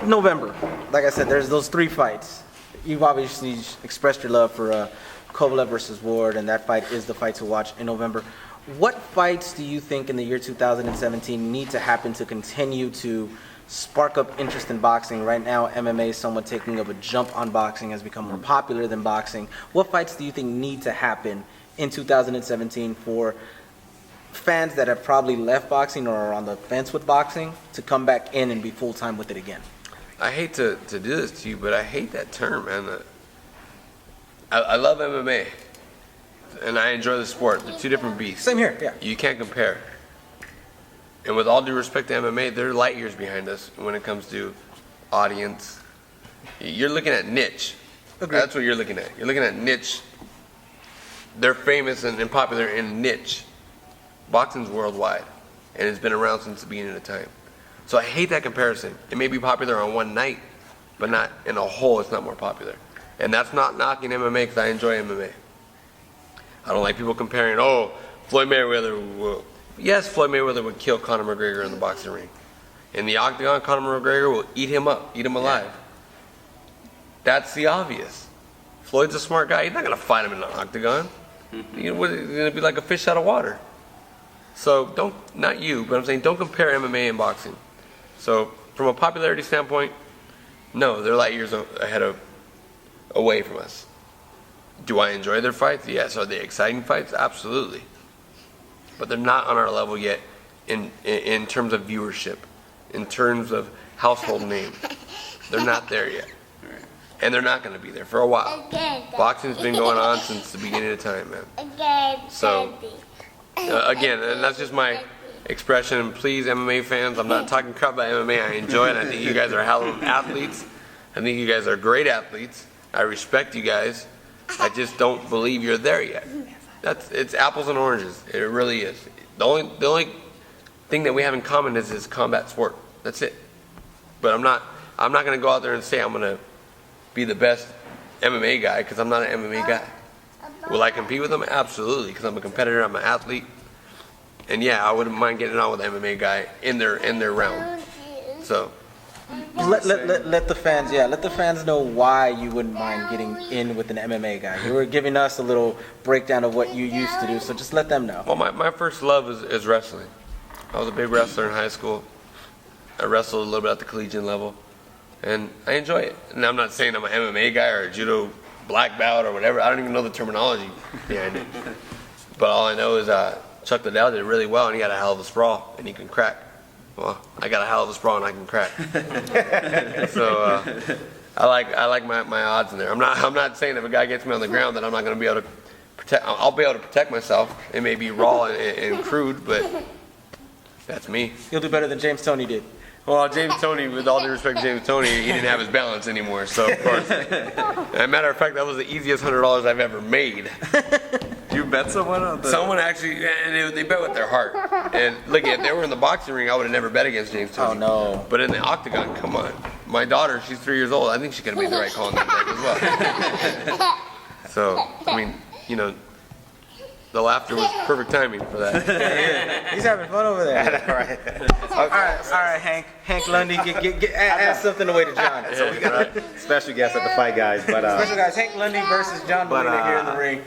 November, like I said, there's those 3 fights. You've obviously expressed your love for Kovalev versus Ward, and that fight is the fight to watch in November. What fights do you think in the year 2017 need to happen to continue to spark up interest in boxing? Right now, MMA is somewhat taking up a jump on boxing, has become more popular than boxing. What fights do you think need to happen in 2017 for fans that have probably left boxing or are on the fence with boxing to come back in and be full-time with it again? I hate to do this to you, but I hate that term, man. I love MMA, and I enjoy the sport. They're 2 different beasts. Same here, yeah. You can't compare. And with all due respect to MMA, they're light years behind us when it comes to audience. You're looking at niche. Agreed. That's what you're looking at. You're looking at niche. They're famous and popular in niche. Boxing's worldwide, and it's been around since the beginning of time. So I hate that comparison. It may be popular on one night, but not in a whole. It's not more popular. And that's not knocking MMA, because I enjoy MMA. I don't like people comparing, Floyd Mayweather will. Yes, Floyd Mayweather would kill Conor McGregor in the boxing ring. In the octagon, Conor McGregor will eat him up, eat him alive. That's the obvious. Floyd's a smart guy. He's not going to fight him in the octagon. He's going to be like a fish out of water. So not you, but I'm saying don't compare MMA and boxing. So from a popularity standpoint, no, they're light years away from us. Do I enjoy their fights? Yes. Are they exciting fights? Absolutely. But they're not on our level yet in terms of viewership, in terms of household name. They're not there yet. And they're not going to be there for a while. Boxing's been going on since the beginning of time, man. So, again, and that's just my expression. Please, MMA fans, I'm not talking crap about MMA. I enjoy it. I think you guys are hell of athletes. I think you guys are great athletes. I respect you guys. I just don't believe you're there yet. It's apples and oranges. It really is. The only thing that we have in common is this combat sport. That's it. But I'm not going to go out there and say I'm going to be the best MMA guy, because I'm not an MMA guy. Will I compete with them? Absolutely, because I'm a competitor. I'm an athlete. And yeah, I wouldn't mind getting on with an MMA guy in their realm. So. Let the fans know why you wouldn't mind getting in with an MMA guy. You were giving us a little breakdown of what you used to do, so just let them know. Well, my first love is wrestling. I was a big wrestler in high school. I wrestled a little bit at the collegiate level, and I enjoy it. And I'm not saying I'm an MMA guy or a judo black belt or whatever. I don't even know the terminology behind it. But all I know is Chuck Liddell did really well, and he had a hell of a sprawl, and he can crack. Well, I got a hell of a sprawl and I can crack. So I like my odds in there. I'm not saying if a guy gets me on the ground that I'm not going to be able to protect. I'll be able to protect myself. It may be raw and crude, but that's me. You'll do better than James Toney did. Well, James Toney, with all due respect to James Toney, he didn't have his balance anymore. So of course, as a matter of fact, that was the easiest $100 I've ever made. You bet someone on that? Someone actually, and they bet with their heart. And look, if they were in the boxing ring, I would have never bet against James Toney. Oh no! But in the octagon, come on. My daughter, she's 3 years old. I think she could have made the right call in that bet as well. So, I mean, the laughter was perfect timing for that. He's having fun over there. All right, Hank Lundy, add something away to John. So we got a special guest at the fight, guys. But special guys, Hank Lundy versus John Molina here in the ring.